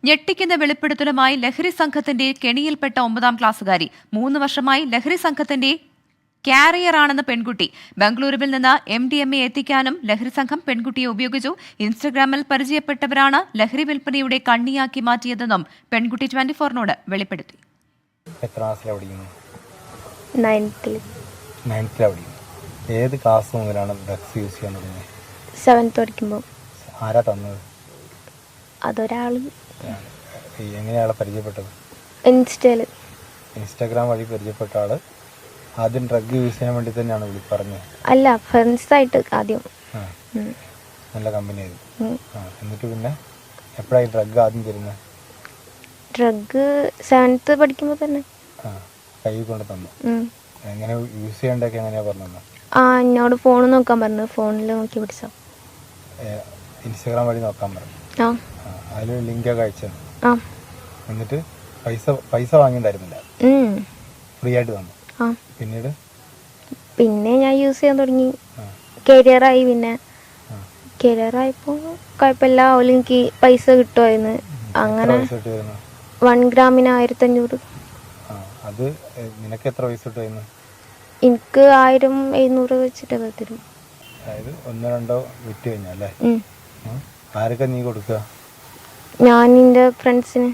ഞെട്ടിക്കുന്ന വെളിപ്പെടുത്തലുമായി ലഹരി സംഘത്തിന്റെ കെണിയിൽപ്പെട്ട 9ാം ക്ലാസ്സുകാരി 3 വർഷമായി ലഹരി സംഘത്തിന്റെ കാരിയറാണെന്ന് പെൺകുട്ടി. ബംഗളൂരുവിൽ നിന്ന് MDMA എത്തിക്കാനും ലഹരി സംഘം പെൺകുട്ടിയെ ഉപയോഗിച്ചു. ഇൻസ്റ്റഗ്രാമിൽ പരിചയപ്പെട്ടവരാണ് ലഹരി വിൽപ്പനയുടെ കണ്ണിയാക്കി മാറ്റിയതെന്നും പെൺകുട്ടി 24നോട് വെളിപ്പെടുത്തി. ഏത് ക്ലാസ് മുതലാണ് ഡ്രഗ്സ് യൂസ് ചെയ്യാൻ തുടങ്ങിയത്? 7th പഠിക്കുമ്പോൾ. ആരാ തന്നത്? അതൊരാള്. എങ്ങനെയാണ് പരിചയപ്പെട്ടത്? ഇൻസ്റ്റാഗ്രാം വഴി പരിചയപ്പെട്ട ആള് ആദ്യം ഡ്രഗ് യൂസ് ചെയ്യാൻ വേണ്ടി തന്നെയാണ് പറഞ്ഞത്? അല്ല, ഫ്രണ്ട്സ് ആയിട്ട് ആദ്യം. നല്ല കമ്പനി ആയിരുന്നു. എന്നിട്ട് പിന്നെ എപ്പോഴായി ഡ്രഗ് ആദ്യം തരുന്നത്? ഡ്രഗ് 7th പഠിക്കുമ്പോൾ തന്നെ കൈ കൊണ്ട് തന്നു. എങ്ങനെ യൂസ് ചെയ്യണ്ടൊക്കെ എങ്ങനെയാ പറഞ്ഞത്? എന്നോട് ഫോൺ നോക്കാൻ പറഞ്ഞു. ഫോണിൽ നോക്കി പിടിച്ചോ. ഇൻസ്റ്റാഗ്രാം വഴി നോക്കാൻ പറഞ്ഞു. അതിൽ ലിങ്കൊക്കെ അയച്ചു. എന്നിട്ട് പൈസ വാങ്ങിണ്ടായിരുന്നില്ല, ഫ്രീ ആയിട്ട് തന്നു. പിന്നെ ഞാൻ യൂസ് ചെയ്യാൻ തുടങ്ങി. കരിയറായി. പിന്നെ കരിയറായപ്പോ കുഴപ്പമില്ല. ഓല് എനിക്ക് പൈസ കിട്ടുമായിരുന്നു. അങ്ങനെ 1 ഗ്രാമിന് 1500. അത് നിനക്ക് എത്ര പൈസ കിട്ടുമായിരുന്നു? എനിക്ക് 1700 വെച്ചിട്ടൊക്കെ തരും. അതായത് 1-2 വിറ്റ് കഴിഞ്ഞല്ലേ? ആരൊക്കെ നീ കൊടുക്കുക? ഞാൻ എൻ്റെ ഫ്രണ്ട്സിന്,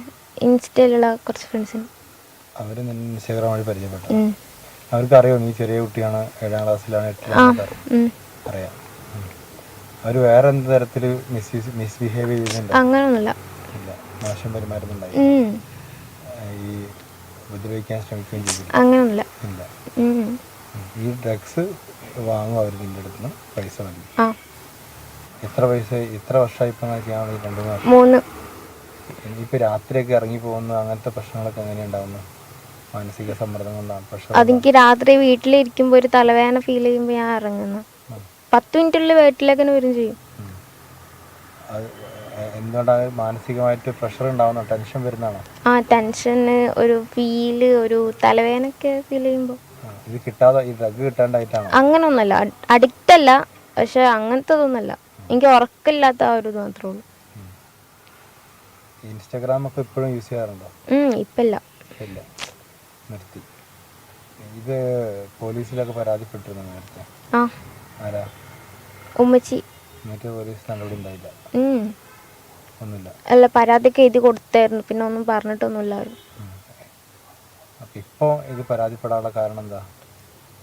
ഇൻസ്റ്റയിലുള്ള കുറച്ച് ഫ്രണ്ട്സിന്. അവര് നിന്നെ ഇൻസ്റ്റാഗ്രാം വഴി പരിചയപ്പെട്ടു. അവർക്ക് അറിയോ നീ ചെറിയ കുട്ടിയാണ്, 7ാം ക്ലാസ്സിലാണ്, 8ാം? അറിയാം. അവർ വേറെ എന്ത് തരത്തില് മിസ്ബിഹേവ് ചെയ്യുന്നുണ്ട്? അങ്ങനൊന്നുമില്ല. ഇല്ല. മോശം പെരുമാറുന്നുണ്ടായി? ഈ ഉപദ്രവിക്കാൻ ശ്രമിക്കുകയും ചെയ്തു? അങ്ങനൊന്നുമില്ല. ഇല്ല. ഈ ഡ്രഗ്സ് വാങ്ങും അവർ നിന്റെ അടുത്ത് പൈസ മതി. എത്ര വർഷമായി ഇപ്പൊ ചെയ്യാൻ? 2 വർഷം. 3. ഇനിയിപ്പോ രാത്രിയൊക്കെ ഇറങ്ങി പോകുന്ന അങ്ങനത്തെ പ്രശ്നങ്ങളൊക്കെ എങ്ങനെയാ ഉണ്ടാവുന്നത്? മാനസിക സമ്മർദ്ദം കൊണ്ടാണ് പ്രശ്നം? അതെനിക്ക് രാത്രി വീട്ടിലിരിക്കുമ്പോൾ ഒരു തലവേദന ഫീൽ ചെയ്യുമ്പോൾ ഞാൻ ഇറങ്ങുന്നു. 10 മിനിറ്റുള്ളിൽ വീട്ടിലേക്ക് വരും ചെയ്യും. എന്തുകൊണ്ടാണ് മാനസികമായിട്ട് പ്രഷർ ഉണ്ടാവുന്ന? ടെൻഷൻ വരുന്നതാണോ? ടെൻഷന്, ഒരു ഫീല്, ഒരു തലവേദനയൊക്കെ ഫീൽ ചെയ്യുമ്പോൾ. ഇത് കിട്ടാതെ, ഈ ഡ്രഗ് കിട്ടാണ്ടായിട്ടാണോ? അങ്ങനൊന്നുമല്ല. അഡിക്റ്റ് അല്ല, പക്ഷെ അങ്ങനത്തതൊന്നുമല്ല. എനിക്ക് ഉറക്കമില്ലാത്ത ആ ഒരു ഇത് മാത്രമേ ഉള്ളൂ. ഇൻസ്റ്റാഗ്രാം ഒക്കെ ഇപ്പോഴും യൂസ് ചെയ്യാറുണ്ടോ? ഇല്ല. നിർത്തി. ഇത് പോലീസിലൊക്കെ പരാതിപ്പെട്ടിരുന്നു നേരത്തെ? ആരാ? ഉമ്മച്ചി. എന്നിട്ട് പോലീസ് നടപടി ഉണ്ടായില്ല? ഒന്നുമില്ല. അല്ല, പരാതിയൊക്കെ എഴുതി കൊടുത്തായിരുന്നു. പിന്നെ ഒന്നും പറഞ്ഞിട്ടൊന്നുമില്ല. ഇപ്പോ ഇത് പരാതിപ്പെടാനുള്ള കാരണം എന്താ?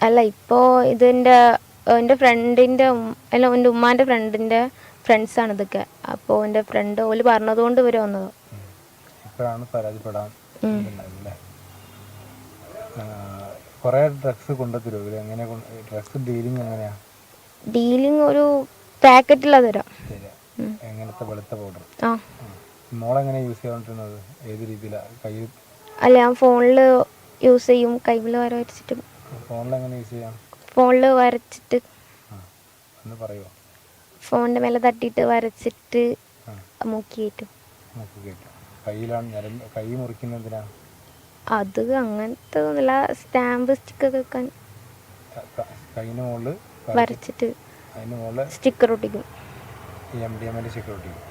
അല്ല, ഇപ്പോ ഇത് എൻ്റെ ഫ്രണ്ടിൻ്റെ, അല്ല എൻ്റെ ഉമ്മാൻ്റെ ഫ്രണ്ടിൻ്റെ ഫ്രണ്ട്സാണ് ഇതൊക്കെ. അപ്പോൾ എൻ്റെ ഫ്രണ്ട് ഓല് പറഞ്ഞതുകൊണ്ട് ഇവർ വന്നത്. ഇപ്പോഴാണ് പരാതിപ്പെടാൻ. കുറേ ഡ്രഗ്സ് കൊണ്ടുതരുമോ? എങ്ങനെ ഡ്രഗ്സ് ഡീലിംഗ് എങ്ങനെയാ? ഡീലിംഗ് ഒരു പാക്കറ്റിലാ തരാം. എങ്ങനത്തെ വെളുത്ത പൗഡർ? മോളെങ്ങനെ യൂസ് ചെയ്യാണ്ടിരുന്നത്? ഏത് രീതിയിലാണ്? കൈ? അല്ല, ഞാൻ ഫോണിൽ യൂസ് ചെയ്യും. കൈമിൽ വരച്ചിട്ട്. ഫോണിൽ എങ്ങനെ യൂസ് ചെയ്യാം? ഫോണിൽ വരച്ചിട്ട്. ഒന്ന് പറയുമോ? ഫോണിൻ്റെ മേലെ തട്ടിയിട്ട് വരച്ചിട്ട് മൂക്കി കയറ്റും. കയ്യിലാണ് കൈ മുറിക്കുന്നത് എന്തിനാ? അത് അങ്ങനത്തെ ഒന്നുമില്ല. സ്റ്റാമ്പ് സ്റ്റിക്കൊക്കെ വെക്കാൻ. കൈന് മുകളിൽ വരച്ചിട്ട് അതിന് മുകളിൽ സ്റ്റിക്കർ ഒട്ടിക്കും. MDMA സ്റ്റിക്കർ ഒട്ടിക്കും.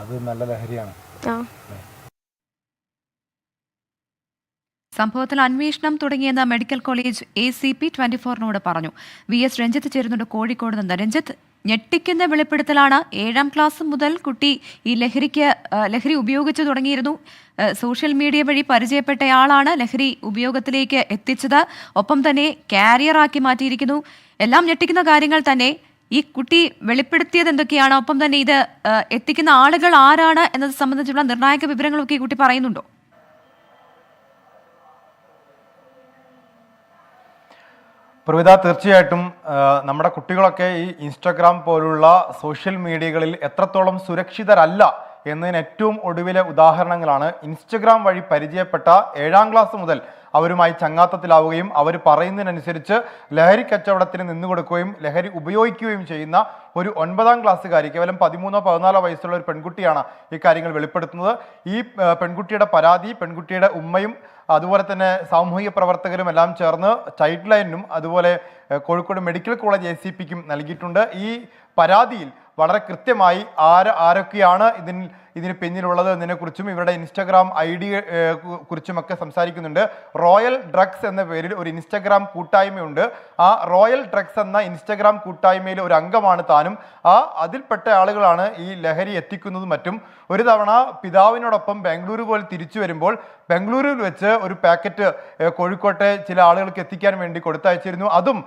അത് നല്ല ലഹരിയാണ്. സംഭവത്തിൽ അന്വേഷണം തുടങ്ങിയെന്ന് മെഡിക്കൽ കോളേജ് ACP 24നോട് പറഞ്ഞു. VS രഞ്ജിത്ത് ചേരുന്നുണ്ട് കോഴിക്കോട് നിന്ന്. രഞ്ജിത്ത്, ഞെട്ടിക്കുന്ന വെളിപ്പെടുത്തലാണ്. 7ാം ക്ലാസ് മുതൽ കുട്ടി ഈ ലഹരി ഉപയോഗിച്ചു തുടങ്ങിയിരുന്നു. സോഷ്യൽ മീഡിയ വഴി പരിചയപ്പെട്ടയാളാണ് ലഹരി ഉപയോഗത്തിലേക്ക് എത്തിച്ചത്. ഒപ്പം തന്നെ കാരിയറാക്കി മാറ്റിയിരിക്കുന്നു. എല്ലാം ഞെട്ടിക്കുന്ന കാര്യങ്ങൾ തന്നെ. ഈ കുട്ടി വെളിപ്പെടുത്തിയത് എന്തൊക്കെയാണ്? ഒപ്പം തന്നെ ഇത് എത്തിക്കുന്ന ആളുകൾ ആരാണ് എന്നത് സംബന്ധിച്ചുള്ള നിർണായക വിവരങ്ങളൊക്കെ ഈ കുട്ടി പറയുന്നുണ്ടോ? പ്രവിത, തീർച്ചയായിട്ടും നമ്മുടെ കുട്ടികളൊക്കെ ഈ ഇൻസ്റ്റാഗ്രാം പോലുള്ള സോഷ്യൽ മീഡിയകളിൽ എത്രത്തോളം സുരക്ഷിതരല്ല എന്നതിന് ഏറ്റവും ഒടുവിലെ ഉദാഹരണങ്ങളാണ്. ഇൻസ്റ്റഗ്രാം വഴി പരിചയപ്പെട്ട 7ാം ക്ലാസ് മുതൽ അവരുമായി ചങ്ങാത്തത്തിലാവുകയും അവർ പറയുന്നതിനനുസരിച്ച് ലഹരി കച്ചവടത്തിന് നിന്നുകൊടുക്കുകയും ലഹരി ഉപയോഗിക്കുകയും ചെയ്യുന്ന ഒരു 9ാം ക്ലാസ്സുകാരി, കേവലം 13-14 വയസ്സുള്ള ഒരു പെൺകുട്ടിയാണ് ഈ കാര്യങ്ങൾ വെളിപ്പെടുത്തുന്നത്. ഈ പെൺകുട്ടിയുടെ പരാതി പെൺകുട്ടിയുടെ ഉമ്മയും അതുപോലെ തന്നെ സാമൂഹിക പ്രവർത്തകരും എല്ലാം ചേർന്ന് ചൈൽഡ് ലൈനിനും അതുപോലെ കോഴിക്കോട് മെഡിക്കൽ കോളേജ് ACPക്കും നൽകിയിട്ടുണ്ട്. ഈ പരാതിയിൽ വളരെ കൃത്യമായി ആരൊക്കെയാണ് ഇതിന് പിന്നിലുള്ളത് എന്നതിനെക്കുറിച്ചും ഇവരുടെ ഇൻസ്റ്റഗ്രാം ID കുറിച്ചുമൊക്കെ സംസാരിക്കുന്നുണ്ട്. റോയൽ ഡ്രഗ്സ് എന്ന പേരിൽ ഒരു ഇൻസ്റ്റഗ്രാം കൂട്ടായ്മയുണ്ട്. ആ റോയൽ ഡ്രഗ്സ് എന്ന ഇൻസ്റ്റഗ്രാം കൂട്ടായ്മയിലെ ഒരു അംഗമാണ് താനും. അതിൽപ്പെട്ട ആളുകളാണ് ഈ ലഹരി എത്തിക്കുന്നതും മറ്റും. ഒരു തവണ പിതാവിനോടൊപ്പം ബാംഗ്ലൂർ പോയി തിരിച്ചു വരുമ്പോൾ ബാംഗ്ലൂരിൽ വെച്ച് ഒരു പാക്കറ്റ് കോഴിക്കോട്ടെ ചില ആളുകൾക്ക് എത്തിക്കാൻ വേണ്ടി കൊടുത്തയച്ചിരുന്നു. അതും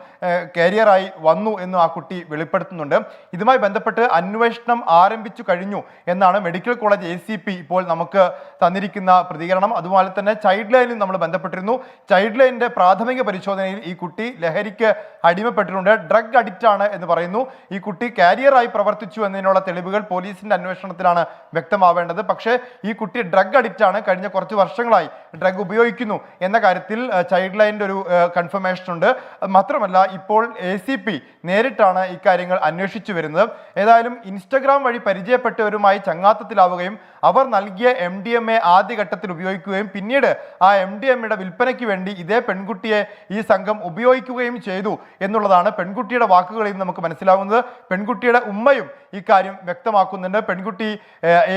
കാരിയറായി വന്നു എന്നും ആ കുട്ടി വെളിപ്പെടുത്തുന്നുണ്ട്. ഇതുമായി ബന്ധപ്പെട്ട് അന്വേഷണം ആരംഭിച്ചു കഴിഞ്ഞു എന്നാണ് മെഡിക്കൽ കോളേജ് ACP ഇപ്പോൾ നമുക്ക് തന്നിരിക്കുന്ന പ്രതികരണം. അതുപോലെ തന്നെ ചൈൽഡ് ലൈനിൽ നമ്മൾ ബന്ധപ്പെട്ടിരുന്നു. ചൈൽഡ് ലൈനിന്റെ പ്രാഥമിക പരിശോധനയിൽ ഈ കുട്ടി ലഹരിക്ക് അടിമപ്പെട്ടിട്ടുണ്ട്, ഡ്രഗ് അഡിക്റ്റ് ആണ് എന്ന് പറയുന്നു. ഈ കുട്ടി കാരിയറായി പ്രവർത്തിച്ചു എന്നതിനുള്ള തെളിവുകൾ പോലീസിന്റെ അന്വേഷണത്തിലാണ് വ്യക്തമാവേണ്ടത്. പക്ഷേ ഈ കുട്ടി ഡ്രഗ് അഡിക്റ്റ് ആണ്, കഴിഞ്ഞ കുറച്ച് വർഷങ്ങളായി ഡ്രഗ് ഉപയോഗിക്കുന്നു എന്ന കാര്യത്തിൽ ചൈൽഡ് ലൈനിന്റെ ഒരു കൺഫർമേഷൻ ഉണ്ട്. മാത്രമല്ല ഇപ്പോൾ ACP നേരിട്ടാണ് ഇക്കാര്യങ്ങൾ അന്വേഷിച്ചു വരുന്നത്. ഏതായാലും ഇൻസ്റ്റഗ്രാം വഴി പരിചയപ്പെട്ടവരുമായി ചങ്ങാത്തത്തിലാവുകയും അവർ നൽകിയ MDMA ആദ്യഘട്ടത്തിൽ ഉപയോഗിക്കുകയും പിന്നീട് ആ MDMAയുടെ വിൽപ്പനയ്ക്ക് വേണ്ടി ഇതേ പെൺകുട്ടിയെ ഈ സംഘം ഉപയോഗിക്കുകയും ചെയ്തു എന്നുള്ളതാണ് പെൺകുട്ടിയുടെ വാക്കുകളിൽ നിന്ന് നമുക്ക് മനസ്സിലാവുന്നത്. പെൺകുട്ടിയുടെ ഉമ്മയും ഇക്കാര്യം വ്യക്തമാക്കുന്നുണ്ട്. പെൺകുട്ടി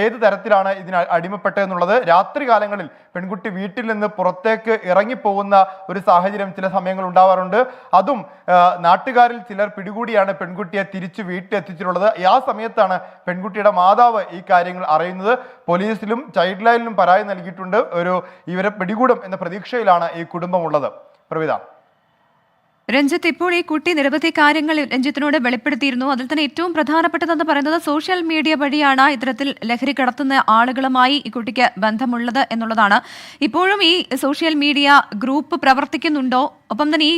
ഏത് തരത്തിലാണ് ഇതിന് അടിമപ്പെട്ടതെന്നുള്ളത്. രാത്രി കാലങ്ങളിൽ പെൺകുട്ടി വീട്ടിൽ നിന്ന് പുറത്തേക്ക് ഇറങ്ങിപ്പോകുന്ന ഒരു സാഹചര്യം ചില സമയങ്ങൾ ഉണ്ടാവാറുണ്ട്. അതും നാട്ടുകാരിൽ ചിലർ പിടികൂടിയാണ് പെൺകുട്ടിയെ തിരിച്ചു വീട്ടിലെത്തിച്ചിട്ടുള്ളത്. ആ സമയത്താണ് പെൺകുട്ടിയുടെ മാതാവ് ഈ കാര്യങ്ങൾ അറിയുന്നത്. പോലീസിലും ചൈൽഡ് ലൈനിലും പരാതി നൽകിയിട്ടുണ്ട്. ഇവരെ പിടികൂടും എന്ന പ്രതീക്ഷയിലാണ് ഈ കുടുംബമുള്ളത്. പ്രവിത. രഞ്ജിത്ത്, ഇപ്പോൾ ഈ കുട്ടി നിരവധി കാര്യങ്ങൾ രഞ്ജിത്തിനോട് വെളിപ്പെടുത്തിയിരുന്നു. അതിൽ തന്നെ ഏറ്റവും പ്രധാനപ്പെട്ടതെന്ന് പറയുന്നത് സോഷ്യൽ മീഡിയ വഴിയാണ് ഇത്തരത്തിൽ ലഹരി കടത്തുന്ന ആളുകളുമായി ഈ കുട്ടിക്ക് ബന്ധമുള്ളത് എന്നുള്ളതാണ്. ഇപ്പോഴും ഈ സോഷ്യൽ മീഡിയ ഗ്രൂപ്പ് പ്രവർത്തിക്കുന്നുണ്ടോ? ഒപ്പം തന്നെ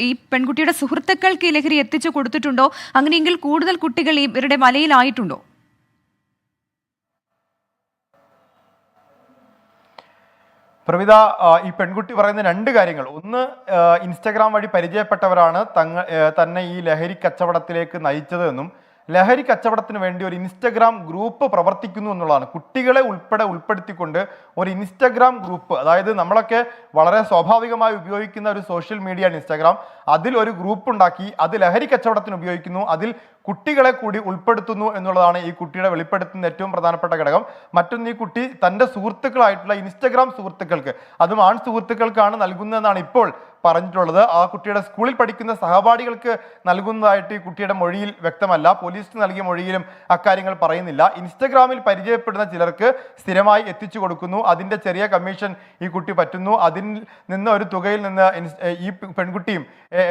ഈ പെൺകുട്ടിയുടെ സുഹൃത്തുക്കൾക്ക് ഈ ലഹരി എത്തിച്ചു കൊടുത്തിട്ടുണ്ടോ? അങ്ങനെയെങ്കിൽ കൂടുതൽ കുട്ടികൾ ഇവരുടെ വലയിലായിട്ടുണ്ടോ? പ്രവിത, ഈ പെൺകുട്ടി പറയുന്ന രണ്ട് കാര്യങ്ങൾ. ഒന്ന്, ഇൻസ്റ്റഗ്രാം വഴി പരിചയപ്പെട്ടവരാണ് തന്നെ ഈ ലഹരി കച്ചവടത്തിലേക്ക് നയിച്ചത് എന്നും ലഹരി കച്ചവടത്തിന് വേണ്ടി ഒരു ഇൻസ്റ്റഗ്രാം ഗ്രൂപ്പ് പ്രവർത്തിക്കുന്നു എന്നുള്ളതാണ്. കുട്ടികളെ ഉൾപ്പെടുത്തിക്കൊണ്ട് ഒരു ഇൻസ്റ്റഗ്രാം ഗ്രൂപ്പ്, അതായത് നമ്മളൊക്കെ വളരെ സ്വാഭാവികമായി ഉപയോഗിക്കുന്ന ഒരു സോഷ്യൽ മീഡിയ ഇൻസ്റ്റഗ്രാം, അതിൽ ഒരു ഗ്രൂപ്പ് ഉണ്ടാക്കി അത് ലഹരി കച്ചവടത്തിന് ഉപയോഗിക്കുന്നു, അതിൽ കുട്ടികളെ കൂടി ഉൾപ്പെടുത്തുന്നു എന്നുള്ളതാണ് ഈ കുട്ടിയുടെ വെളിപ്പെടുത്തുന്ന ഏറ്റവും പ്രധാനപ്പെട്ട ഘടകം. മറ്റൊന്ന്, ഈ കുട്ടി തൻ്റെ സുഹൃത്തുക്കളായിട്ടുള്ള ഇൻസ്റ്റഗ്രാം സുഹൃത്തുക്കൾക്ക്, അതും ആൺ സുഹൃത്തുക്കൾക്കാണ് നൽകുന്നതെന്നാണ് ഇപ്പോൾ പറഞ്ഞിട്ടുള്ളത്. ആ കുട്ടിയുടെ സ്കൂളിൽ പഠിക്കുന്ന സഹപാഠികൾക്ക് നൽകുന്നതായിട്ട് ഈ കുട്ടിയുടെ മൊഴിയിൽ വ്യക്തമല്ല. പോലീസിന് നൽകിയ മൊഴിയിലും അക്കാര്യങ്ങൾ പറയുന്നില്ല. ഇൻസ്റ്റഗ്രാമിൽ പരിചയപ്പെടുന്ന ചിലർക്ക് സ്ഥിരമായി എത്തിച്ചു കൊടുക്കുന്നു, അതിൻ്റെ ചെറിയ കമ്മീഷൻ ഈ കുട്ടി പറ്റുന്നു, അതിൽ നിന്ന് ഒരു തുകയിൽ നിന്ന് ഈ പെൺകുട്ടിയും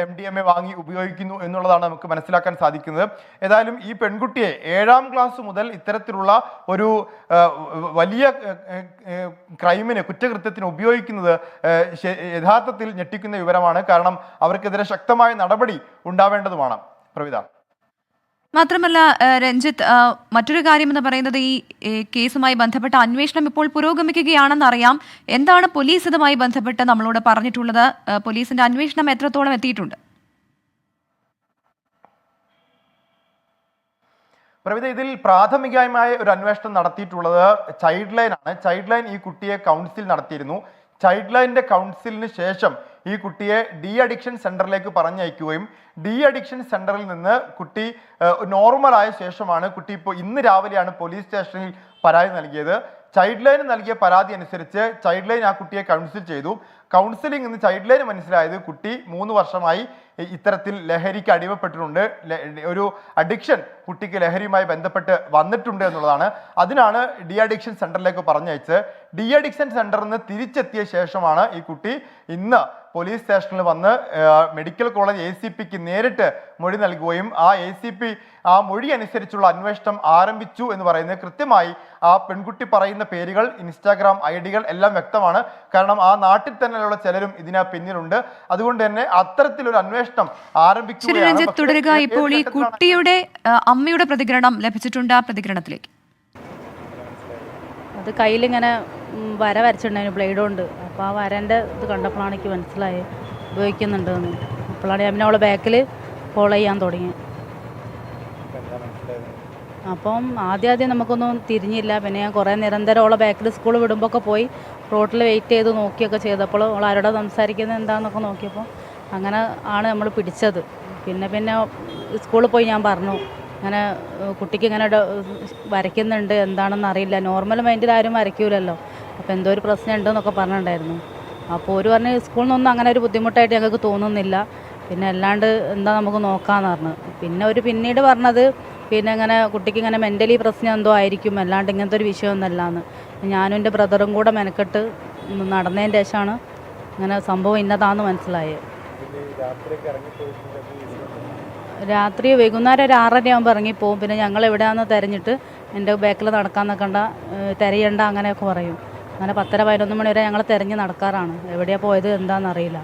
MDMA വാങ്ങി ഉപയോഗിക്കുന്നു എന്നുള്ളതാണ് നമുക്ക് മനസ്സിലാക്കാൻ സാധിക്കുന്നത്. ഏതായാലും ഈ പെൺകുട്ടിയെ 7ാം ക്ലാസ് മുതൽ ഇത്തരത്തിലുള്ള ഒരു വലിയ കുറ്റകൃത്യത്തിന് ഉപയോഗിക്കുന്നത് യഥാർത്ഥത്തിൽ ഞെട്ടിക്കുന്ന വിവരമാണ്. കാരണം അവർക്കെതിരെ ശക്തമായ നടപടി ഉണ്ടാവേണ്ടതുമാണ്. പ്രവിത. മാത്രമല്ല രഞ്ജിത്ത്, മറ്റൊരു കാര്യമെന്ന് പറയുന്നത് ഈ കേസുമായി ബന്ധപ്പെട്ട അന്വേഷണം ഇപ്പോൾ പുരോഗമിക്കുകയാണെന്ന് അറിയാം. എന്താണ് പോലീസ് ഇതുമായി ബന്ധപ്പെട്ട് നമ്മളോട് പറഞ്ഞിട്ടുള്ളത്? പോലീസിന്റെ അന്വേഷണം എത്രത്തോളം എത്തിയിട്ടുണ്ട്? പ്രവിധ, ഇതിൽ പ്രാഥമികമായ ഒരു അന്വേഷണം നടത്തിയിട്ടുള്ളത് ചൈൽഡ് ലൈൻ ആണ്. ചൈൽഡ് ലൈൻ ഈ കുട്ടിയെ കൗൺസിൽ നടത്തിയിരുന്നു. ചൈൽഡ് ലൈനിന്റെ കൗൺസിലിന് ശേഷം ഈ കുട്ടിയെ ഡി അഡിക്ഷൻ സെന്ററിലേക്ക് പറഞ്ഞയക്കുകയും ഡി അഡിക്ഷൻ സെന്ററിൽ നിന്ന് കുട്ടി നോർമലായ ശേഷമാണ് കുട്ടി ഇപ്പോൾ ഇന്ന് രാവിലെയാണ് പോലീസ് സ്റ്റേഷനിൽ പരാതി നൽകിയത്. ചൈൽഡ് ലൈൻ നൽകിയ പരാതി അനുസരിച്ച് ചൈൽഡ് ലൈൻ ആ കുട്ടിയെ കൗൺസിൽ ചെയ്തു. കൗൺസിലിംഗ് എന്ന് ചൈൽഡ് ലൈൻ മനസ്സിലായത് കുട്ടി 3 വർഷമായി ഇത്തരത്തിൽ ലഹരിക്ക് അടിമപ്പെട്ടിട്ടുണ്ട്, ഒരു അഡിക്ഷൻ കുട്ടിക്ക് ലഹരിയുമായി ബന്ധപ്പെട്ട് വന്നിട്ടുണ്ട് എന്നുള്ളതാണ്. അതിനാണ് ഡി അഡിക്ഷൻ സെന്ററിലേക്ക് പറഞ്ഞയച്ച് ഡി അഡിക്ഷൻ സെന്ററിൽ നിന്ന് തിരിച്ചെത്തിയ ശേഷമാണ് ഈ കുട്ടി ഇന്ന് പോലീസ് സ്റ്റേഷനിൽ വന്ന് മെഡിക്കൽ കോളേജ് ACPക്ക് നേരിട്ട് മൊഴി നൽകുകയും ആ ACP ആ മൊഴി അനുസരിച്ചുള്ള അന്വേഷണം ആരംഭിച്ചു എന്ന് പറയുന്നത്. കൃത്യമായി ആ പെൺകുട്ടി പറയുന്ന പേരുകൾ, ഇൻസ്റ്റാഗ്രാം ID എല്ലാം വ്യക്തമാണ്. കാരണം ആ നാട്ടിൽ തന്നെയുള്ള ചിലരും ഇതിന് പിന്നിലുണ്ട്. അതുകൊണ്ട് തന്നെ അത്തരത്തിലൊരു അന്വേഷണം ആരംഭിക്കുകയാണ്. തുടരുക. ഇപ്പോൾ ഈ കുട്ടിയുടെ അമ്മയുടെ പ്രതികരണം ലഭിച്ചിട്ടുണ്ട്. ആ പ്രതികരണത്തിലേക്ക്. അത് കയ്യിലിങ്ങനെ വര വരച്ചിട്ടുണ്ടായിരുന്നു ബ്ലേഡ് കൊണ്ട്. അപ്പോൾ ആ വരൻ്റെ ഇത് കണ്ടപ്പോഴാണ് എനിക്ക് മനസ്സിലായത് ഉപയോഗിക്കുന്നുണ്ടെന്ന്. അപ്പോഴാണ് ഞാൻ പിന്നെ അവളെ ബാക്കിൽ ഫോളോ ചെയ്യാൻ തുടങ്ങി. അപ്പം ആദ്യം നമുക്കൊന്നും തിരിഞ്ഞില്ല. പിന്നെ ഞാൻ കുറേ നിരന്തരം അവളെ ബാക്കിൽ സ്കൂൾ വിടുമ്പോൾ ഒക്കെ പോയി റോട്ടിൽ വെയിറ്റ് ചെയ്ത് നോക്കിയൊക്കെ ചെയ്തപ്പോൾ അവൾ ആരോടെ സംസാരിക്കുന്നത് എന്താണെന്നൊക്കെ നോക്കിയപ്പോൾ അങ്ങനെ ആണ് നമ്മൾ പിടിച്ചത്. പിന്നെ സ്കൂളിൽ പോയി ഞാൻ പറഞ്ഞു അങ്ങനെ കുട്ടിക്ക് ഇങ്ങനെ വരയ്ക്കുന്നുണ്ട്, എന്താണെന്ന് അറിയില്ല. നോർമൽ മൈൻഡിൽ ആരും വരയ്ക്കൂലല്ലോ. അപ്പോൾ എന്തോ ഒരു പ്രശ്നം ഉണ്ടെന്നൊക്കെ പറഞ്ഞിട്ടുണ്ടായിരുന്നു. അപ്പോൾ ഒരു പറഞ്ഞ് സ്കൂളിൽ നിന്നൊന്നും അങ്ങനെ ഒരു ബുദ്ധിമുട്ടായിട്ട് ഞങ്ങൾക്ക് തോന്നുന്നില്ല, പിന്നെ അല്ലാണ്ട് എന്താ നമുക്ക് നോക്കാമെന്ന് പറഞ്ഞു. പിന്നെ പിന്നീട് പറഞ്ഞത് പിന്നെ ഇങ്ങനെ കുട്ടിക്ക് ഇങ്ങനെ മെൻ്റലി പ്രശ്നം എന്തോ ആയിരിക്കും, അല്ലാണ്ട് ഇങ്ങനത്തെ ഒരു വിഷയമൊന്നുമല്ലാന്ന്. ഞാനും എൻ്റെ ബ്രദറും കൂടെ മെനക്കെട്ട് നടന്നതിന് ശേഷമാണ് ഇങ്ങനെ സംഭവം ഇന്നതാന്ന് മനസ്സിലായത്. രാത്രി വൈകുന്നേരം ഒരു 6:30 ആകുമ്പോൾ ഇറങ്ങിപ്പോവും. പിന്നെ ഞങ്ങൾ എവിടെയാണെന്ന് തിരഞ്ഞിട്ട് എൻ്റെ ബാക്കിൽ നടക്കാമെന്നൊക്കെ കണ്ട തിരയണ്ട അങ്ങനെയൊക്കെ പറയും. അങ്ങനെ 10:30-11 മണി വരെ ഞങ്ങൾ തിരഞ്ഞ് നടക്കാറാണ്. എവിടെയാണ് പോയത് എന്താണെന്നറിയില്ല.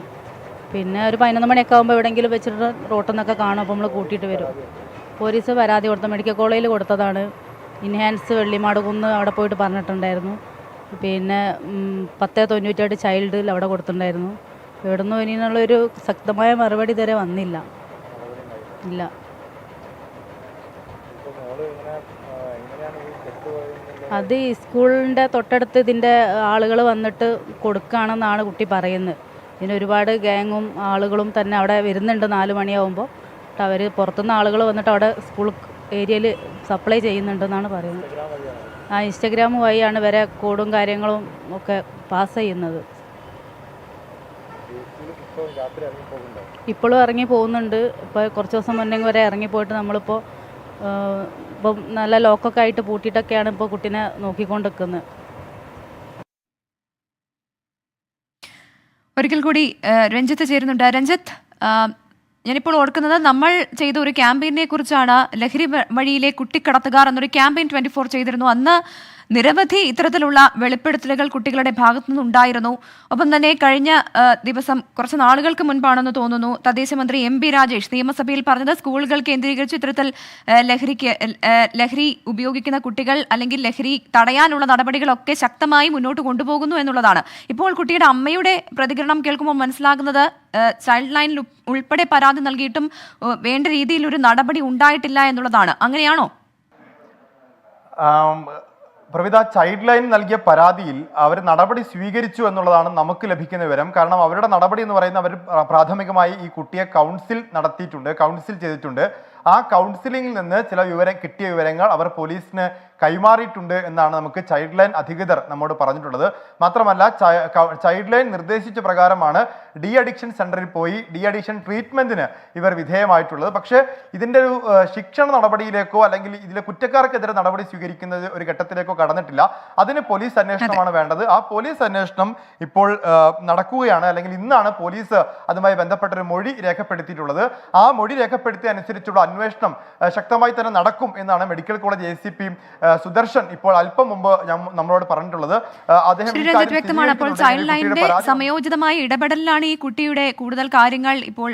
പിന്നെ ഒരു 11 മണിയൊക്കെ ആകുമ്പോൾ എവിടെയെങ്കിലും വെച്ചിട്ട് റോട്ടിൽ നിന്നൊക്കെ കാണും. അപ്പോൾ നമ്മൾ കൂട്ടിയിട്ട് വരും. പോലീസ് പരാതി കൊടുത്ത മെഡിക്കൽ കോളേജിൽ കൊടുത്തതാണ്. ഇൻഹാൻസ് വെള്ളിമാടുകുന്ന് അവിടെ പോയിട്ട് പറഞ്ഞിട്ടുണ്ടായിരുന്നു. പിന്നെ 1098 ചൈൽഡിൽ അവിടെ കൊടുത്തിട്ടുണ്ടായിരുന്നു. ഇവിടെ നിന്ന് ഇനിയുള്ളൊരു ശക്തമായ മറുപടി ഇതുവരെ വന്നില്ല. ഇല്ല. അത് ഈ സ്കൂളിൻ്റെ തൊട്ടടുത്ത് ഇതിൻ്റെ ആളുകൾ വന്നിട്ട് കൊടുക്കുകയാണെന്നാണ് കുട്ടി പറയുന്നത്. ഇതിന് ഒരുപാട് ഗ്യാങ്ങും ആളുകളും തന്നെ അവിടെ വരുന്നുണ്ട് 4 മണിയാവുമ്പോൾ. അവർ പുറത്തുനിന്ന് ആളുകൾ വന്നിട്ട് അവിടെ സ്കൂൾ ഏരിയയിൽ സപ്ലൈ ചെയ്യുന്നുണ്ടെന്നാണ് പറയുന്നത്. ഇൻസ്റ്റഗ്രാം വഴിയാണ് വരെ കോഡും കാര്യങ്ങളും ഒക്കെ പാസ് ചെയ്യുന്നത്. ഇപ്പോഴും ഇറങ്ങി പോകുന്നുണ്ട്. ഇപ്പോൾ കുറച്ച് ദിവസം മുന്നേ വരെ ഇറങ്ങിപ്പോയിട്ട് നമ്മളിപ്പോൾ ഇപ്പം നല്ല ലോക്കൊക്കെ ആയിട്ട് പൂട്ടിയിട്ടൊക്കെയാണ് ഇപ്പോൾ കുട്ടീനെ നോക്കിക്കൊണ്ടിരിക്കുന്നത്. ഒരിക്കൽ കൂടി രഞ്ജിത്ത് ചേരുന്നുണ്ട്. രഞ്ജിത്ത്, ഞാനിപ്പോൾ ഓർക്കുന്നത് നമ്മൾ ചെയ്ത ഒരു ക്യാമ്പയിനെ കുറിച്ചാണ്. ലഹരി വഴിയിലെ കുട്ടിക്കടത്തുകാർ എന്നൊരു ക്യാമ്പയിൻ 24 ചെയ്തിരുന്നു. അന്ന് നിരവധി ഇത്തരത്തിലുള്ള വെളിപ്പെടുത്തലുകൾ കുട്ടികളുടെ ഭാഗത്തു നിന്നുണ്ടായിരുന്നു. ഒപ്പം തന്നെ കഴിഞ്ഞ ദിവസം കുറച്ച് നാളുകൾക്ക് മുൻപാണെന്ന് തോന്നുന്നു തദ്ദേശ മന്ത്രി MP രാജേഷ് നിയമസഭയിൽ പറഞ്ഞത് സ്കൂളുകൾ കേന്ദ്രീകരിച്ച് ഇത്തരത്തിൽ ലഹരി ഉപയോഗിക്കുന്ന കുട്ടികൾ അല്ലെങ്കിൽ ലഹരി തടയാനുള്ള നടപടികളൊക്കെ ശക്തമായി മുന്നോട്ട് കൊണ്ടുപോകുന്നു എന്നുള്ളതാണ്. ഇപ്പോൾ കുട്ടിയുടെ അമ്മയുടെ പ്രതികരണം കേൾക്കുമ്പോൾ മനസ്സിലാകുന്നത് ചൈൽഡ് ലൈനിൽ ഉൾപ്പെടെ പരാതി നൽകിയിട്ടും വേണ്ട രീതിയിൽ ഒരു നടപടി ഉണ്ടായിട്ടില്ല എന്നുള്ളതാണ്. അങ്ങനെയാണോ? പ്രവിത, ചൈൽഡ് ലൈൻ നൽകിയ പരാതിയിൽ അവർ നടപടി സ്വീകരിച്ചു എന്നുള്ളതാണ് നമുക്ക് ലഭിക്കുന്ന വിവരം. കാരണം അവരുടെ നടപടി എന്ന് പറയുന്നത് അവർ പ്രാഥമികമായി ഈ കുട്ടിയെ കൗൺസിൽ ചെയ്തിട്ടുണ്ട്. ആ കൗൺസിലിംഗിൽ നിന്ന് ചില കിട്ടിയ വിവരങ്ങൾ അവർ പോലീസിന് കൈമാറിയിട്ടുണ്ട് എന്നാണ് നമുക്ക് ചൈൽഡ് ലൈൻ അധികൃതർ നമ്മോട് പറഞ്ഞിട്ടുള്ളത്. മാത്രമല്ല ചൈൽഡ് ലൈൻ നിർദ്ദേശിച്ച പ്രകാരമാണ് ഡി അഡിക്ഷൻ സെന്ററിൽ പോയി ഡി അഡിക്ഷൻ ട്രീറ്റ്മെന്റിന് ഇവർ വിധേയമായിട്ടുള്ളത്. പക്ഷേ ഇതിൻ്റെ ഒരു ശിക്ഷണ നടപടിയിലേക്കോ അല്ലെങ്കിൽ ഇതിലെ കുറ്റക്കാർക്കെതിരെ നടപടി സ്വീകരിക്കുന്നത് ഒരു ഘട്ടത്തിലേക്കോ കടന്നിട്ടില്ല. അതിന് പോലീസ് അന്വേഷണമാണ് വേണ്ടത്. ആ പോലീസ് അന്വേഷണം ഇപ്പോൾ നടക്കുകയാണ്. അല്ലെങ്കിൽ ഇന്നാണ് പോലീസ് അതുമായി ബന്ധപ്പെട്ടൊരു മൊഴി രേഖപ്പെടുത്തിയിട്ടുള്ളത്. ആ മൊഴി രേഖപ്പെടുത്തിയ അനുസരിച്ചുള്ള അന്വേഷണം ശക്തമായി തന്നെ നടക്കും എന്നാണ് മെഡിക്കൽ കോളേജ് ACP സുദർശൻ ഇപ്പോൾ അല്പം മുമ്പ് നമ്മളോട് പറഞ്ഞിട്ടുള്ളത്. വ്യക്തമാണ്. അപ്പോൾ ചൈൽഡ് ലൈനിന്റെ സമയോചിതമായ ഇടപെടലിലാണ് ഈ കുട്ടിയുടെ കൂടുതൽ കാര്യങ്ങൾ ഇപ്പോൾ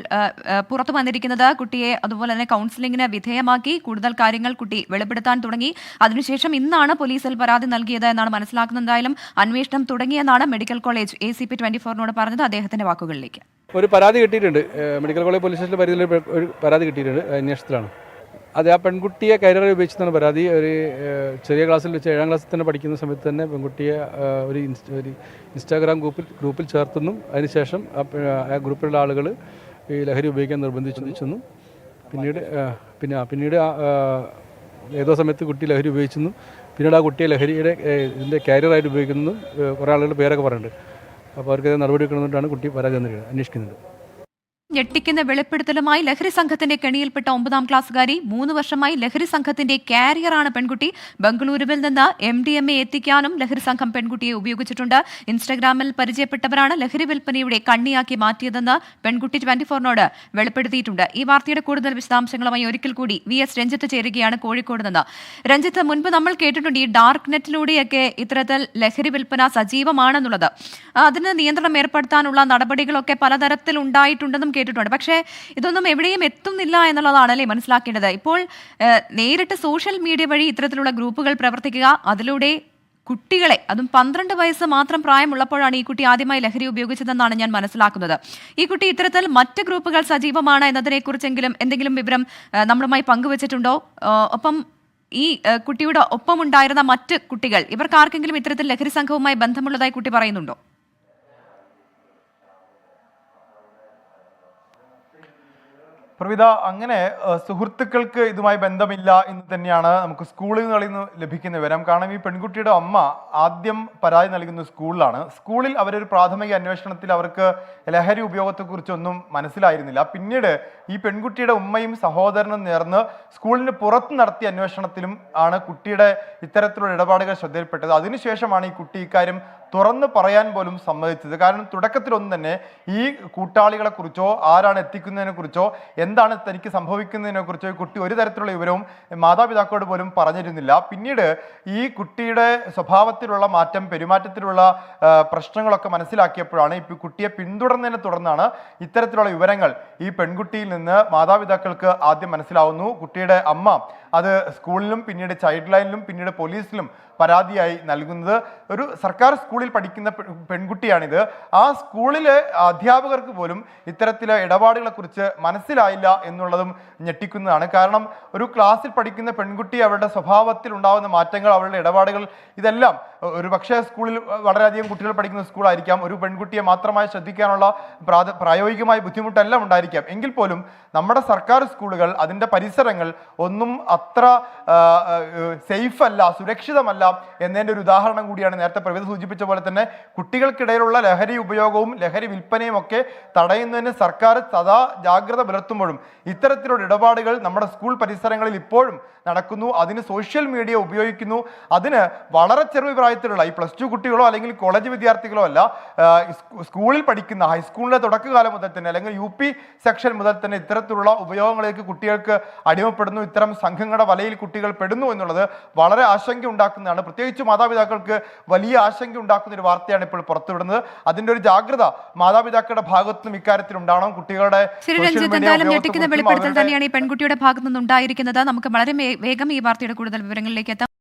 പുറത്തു വന്നിരിക്കുന്നത്. കുട്ടിയെ അതുപോലെ തന്നെ കൗൺസിലിംഗിന് വിധേയമാക്കി കൂടുതൽ കാര്യങ്ങൾ കുട്ടി വെളിപ്പെടുത്താൻ തുടങ്ങി. അതിനുശേഷം ഇന്നാണ് പോലീസിൽ പരാതി നൽകിയത് എന്നാണ് മനസ്സിലാക്കുന്നത്. എന്തായാലും അന്വേഷണം തുടങ്ങിയെന്നാണ് മെഡിക്കൽ കോളേജ് ACP 24നോട് പറഞ്ഞത്. അദ്ദേഹത്തിന്റെ വാക്കുകളിലേക്ക്. ഒരു പരാതി കിട്ടിയിട്ടുണ്ട്. മെഡിക്കൽ കോളേജ് പോലീസ് സ്റ്റേഷനിൽ പരിധിയിൽ ഒരു പരാതി കിട്ടിയിട്ടുണ്ട്. അന്വേഷണത്തിലാണ് അത്. ആ പെൺകുട്ടിയെ കരിയറായി ഉപയോഗിച്ചെന്നാണ് പരാതി. ഒരു ചെറിയ ക്ലാസ്സിൽ വെച്ച് 7ാം ക്ലാസ്സിൽ തന്നെ പഠിക്കുന്ന സമയത്ത് തന്നെ പെൺകുട്ടിയെ ഒരു ഇൻസ്റ്റാഗ്രാം ഗ്രൂപ്പിൽ ചേർത്തെന്നും അതിനുശേഷം ആ ഗ്രൂപ്പിലുള്ള ആളുകൾ ഈ ലഹരി ഉപയോഗിക്കാൻ നിർബന്ധിച്ചെന്നും പിന്നീട് ഏതോ സമയത്ത് കുട്ടി ലഹരി ഉപയോഗിച്ചെന്നും പിന്നീട് ആ കുട്ടിയെ ലഹരിയുടെ ഇതിൻ്റെ കാരിയറായിട്ട് ഉപയോഗിക്കുന്നതും കുറേ ആളുകളുടെ പേരൊക്കെ പറയുന്നുണ്ട്. അപ്പോൾ അവർക്കെതിരെ നടപടി എടുക്കണമെന്നിട്ടാണ് കുട്ടി പരാതി തന്നിരിക്കുന്നത്, അന്വേഷിക്കുന്നത്. ഞെട്ടിക്കുന്ന വെളിപ്പെടുത്തലുമായി ലഹരി സംഘത്തിന്റെ കെണിയിൽപ്പെട്ട 9ാം ക്ലാസ്സുകാരി. 3 വർഷമായി ലഹരി സംഘത്തിന്റെ കാരിയറാണ് പെൺകുട്ടി. ബംഗളൂരുവിൽ നിന്ന് MDMA എത്തിക്കാനും ലഹരി സംഘം പെൺകുട്ടിയെ ഉപയോഗിച്ചിട്ടുണ്ട്. ഇൻസ്റ്റഗ്രാമിൽ പരിചയപ്പെട്ടവരാണ് ലഹരി വിൽപ്പനയുടെ കണ്ണിയാക്കി മാറ്റിയതെന്ന് പെൺകുട്ടി 24നോട് വെളിപ്പെടുത്തിയിട്ടുണ്ട്. ഈ വാർത്തയുടെ കൂടുതൽ വിശദാംശങ്ങളുമായി ഒരിക്കൽ കൂടി VS രഞ്ജിത്ത് ചേരുകയാണ് കോഴിക്കോട് നിന്ന്. രഞ്ജിത്ത്, മുൻപ് നമ്മൾ കേട്ടിട്ടുണ്ട് ഈ ഡാർക്ക് നെറ്റിലൂടെയൊക്കെ ഇത്തരത്തിൽ ലഹരി വിൽപ്പന സജീവമാണെന്നുള്ളത്. അതിന് നിയന്ത്രണം ഏർപ്പെടുത്താനുള്ള നടപടികളൊക്കെ പലതരത്തിൽ ഉണ്ടായിട്ടുണ്ടെന്നും കേട്ടിട്ടുണ്ട്. പക്ഷേ ഇതൊന്നും എവിടെയും എത്തുന്നില്ല എന്നുള്ളതാണ് അല്ലേ മനസ്സിലാക്കേണ്ടത്. ഇപ്പോൾ നേരിട്ട് സോഷ്യൽ മീഡിയ വഴി ഇത്തരത്തിലുള്ള ഗ്രൂപ്പുകൾ പ്രവർത്തിക്കുക, അതിലൂടെ കുട്ടികളെ, അതും 12 വയസ്സ് മാത്രം പ്രായമുള്ളപ്പോഴാണ് ഈ കുട്ടി ആദ്യമായി ലഹരി ഉപയോഗിച്ചതെന്നാണ് ഞാൻ മനസ്സിലാക്കുന്നത്. ഈ കുട്ടി ഇത്തരത്തിൽ മറ്റ് ഗ്രൂപ്പുകൾ സജീവമാണ് എന്നതിനെക്കുറിച്ചെങ്കിലും എന്തെങ്കിലും വിവരം നമ്മളുമായി പങ്കുവച്ചിട്ടുണ്ടോ? ഒപ്പം ഈ കുട്ടിയുടെ ഒപ്പമുണ്ടായിരുന്ന മറ്റ് കുട്ടികൾ, ഇവർക്ക് ആർക്കെങ്കിലും ഇത്തരത്തിൽ ലഹരി സംഘവുമായി ബന്ധമുള്ളതായി കുട്ടി പറയുന്നുണ്ടോ? പ്രവിത, അങ്ങനെ സുഹൃത്തുക്കൾക്ക് ഇതുമായി ബന്ധമില്ല എന്ന് തന്നെയാണ് നമുക്ക് സ്കൂളുകളിൽ നിന്ന് ലഭിക്കുന്ന വിവരം. കാരണം ഈ പെൺകുട്ടിയുടെ അമ്മ ആദ്യം പരാതി നൽകുന്ന സ്കൂളിലാണ്. സ്കൂളിൽ അവരൊരു പ്രാഥമിക അന്വേഷണത്തിൽ അവർക്ക് ലഹരി ഉപയോഗത്തെക്കുറിച്ചൊന്നും മനസ്സിലായിരുന്നില്ല. പിന്നീട് ഈ പെൺകുട്ടിയുടെ ഉമ്മയും സഹോദരനും നേർന്ന് സ്കൂളിന് പുറത്ത് നടത്തിയ അന്വേഷണത്തിലും ആണ് കുട്ടിയുടെ ഇത്തരത്തിലുള്ള ഇടപാടുകൾ ശ്രദ്ധയിൽപ്പെട്ടത്. അതിനുശേഷമാണ് ഈ കുട്ടി ഇക്കാര്യം തുറന്ന് പറയാൻ പോലും സമ്മതിച്ചത്. കാരണം തുടക്കത്തിലൊന്നും തന്നെ ഈ കൂട്ടാളികളെ കുറിച്ചോ ആരാണ് എത്തിക്കുന്നതിനെ കുറിച്ചോ എന്താണ് തനിക്ക് സംഭവിക്കുന്നതിനെ കുറിച്ചോ ഈ കുട്ടി ഒരു തരത്തിലുള്ള വിവരവും മാതാപിതാക്കളോട് പോലും പറഞ്ഞിരുന്നില്ല. പിന്നീട് ഈ കുട്ടിയുടെ സ്വഭാവത്തിലുള്ള മാറ്റം, പെരുമാറ്റത്തിലുള്ള പ്രശ്നങ്ങളൊക്കെ മനസ്സിലാക്കിയപ്പോഴാണ് ഈ കുട്ടിയെ പിന്തുടർന്നതിനെ തുടർന്നാണ് ഇത്തരത്തിലുള്ള വിവരങ്ങൾ ഈ പെൺകുട്ടിയിൽ നിന്ന് മാതാപിതാക്കൾക്ക് ആദ്യം മനസ്സിലാവുന്നു. കുട്ടിയുടെ അമ്മ അത് സ്കൂളിലും പിന്നീട് ചൈൽഡ് ലൈനിലും പിന്നീട് പോലീസിലും പരാതിയായി നൽകുന്നത്. ഒരു സർക്കാർ സ്കൂളിൽ പഠിക്കുന്ന പെൺകുട്ടിയാണിത്. ആ സ്കൂളിലെ അധ്യാപകർക്ക് പോലും ഇത്തരത്തിലെ ഇടപാടുകളെ കുറിച്ച് മനസ്സിലായില്ല എന്നുള്ളതും ഞെട്ടിക്കുന്നതാണ്. കാരണം ഒരു ക്ലാസ്സിൽ പഠിക്കുന്ന പെൺകുട്ടി അവരുടെ സ്വഭാവത്തിൽ ഉണ്ടാകുന്ന മാറ്റങ്ങൾ, അവരുടെ ഇടപാടുകൾ, ഇതെല്ലാം ഒരു പക്ഷേ സ്കൂളിൽ വളരെയധികം കുട്ടികൾ പഠിക്കുന്ന സ്കൂളായിരിക്കാം, ഒരു പെൺകുട്ടിയെ മാത്രമായി ശ്രദ്ധിക്കാനുള്ള പ്രായോഗികമായ ബുദ്ധിമുട്ടെല്ലാം ഉണ്ടായിരിക്കാം. എങ്കിൽ പോലും നമ്മുടെ സർക്കാർ സ്കൂളുകൾ, അതിൻ്റെ പരിസരങ്ങൾ ഒന്നും അത്ര സേഫ് അല്ല, സുരക്ഷിതമല്ല എന്നതിൻ്റെ ഒരു ഉദാഹരണം കൂടിയാണ് നേരത്തെ പ്രവിധ സൂചിപ്പിച്ച പോലെ തന്നെ കുട്ടികൾക്കിടയിലുള്ള ലഹരി ഉപയോഗവും ലഹരി വിൽപ്പനയും ഒക്കെ തടയുന്നതിന് സർക്കാർ സദാ ജാഗ്രത പുലർത്തുമ്പോഴും ഇത്തരത്തിലുള്ള ഇടപാടുകൾ നമ്മുടെ സ്കൂൾ പരിസരങ്ങളിൽ ഇപ്പോഴും നടക്കുന്നു. അതിന് സോഷ്യൽ മീഡിയ ഉപയോഗിക്കുന്നു. അതിന് വളരെ ചെറിയ പ്രായത്തിലുള്ള ഈ +2 കുട്ടികളോ അല്ലെങ്കിൽ കോളേജ് വിദ്യാർത്ഥികളോ അല്ല, സ്കൂളിൽ പഠിക്കുന്ന ഹൈസ്കൂളിലെ തുടക്കകാലം മുതൽ തന്നെ അല്ലെങ്കിൽ UP സെക്ഷൻ മുതൽ തന്നെ ഇത്തരത്തിലുള്ള ഉപയോഗങ്ങളിലേക്ക് കുട്ടികൾക്ക് അടിമപ്പെടുന്നു. ഇത്തരം സംഘങ്ങളുടെ വലയിൽ കുട്ടികൾ പെടുന്നു എന്നുള്ളത് വളരെ ആശങ്ക ഉണ്ടാക്കുന്നതാണ്. പ്രത്യേകിച്ച് മാതാപിതാക്കൾക്ക് വലിയ ആശങ്ക ഉണ്ടാക്കുന്ന ഒരു വാർത്തയാണ് ഇപ്പോൾ പുറത്തുവിടുന്നത്. അതിന്റെ ഒരു ജാഗ്രത മാതാപിതാക്കളുടെ ഭാഗത്തുനിന്നും ഇക്കാര്യത്തിൽ ഉണ്ടാവണം. കുട്ടികളുടെ ഞെട്ടിക്കുന്ന വെളിപ്പെടുത്തൽ തന്നെയാണ് ഈ പെൺകുട്ടിയുടെ ഭാഗത്തു നിന്നുണ്ടായിരിക്കുന്നത്. നമുക്ക് വളരെ വേഗം ഈ വാർത്തയുടെ കൂടുതൽ വിവരങ്ങളിലേക്ക് എത്താം.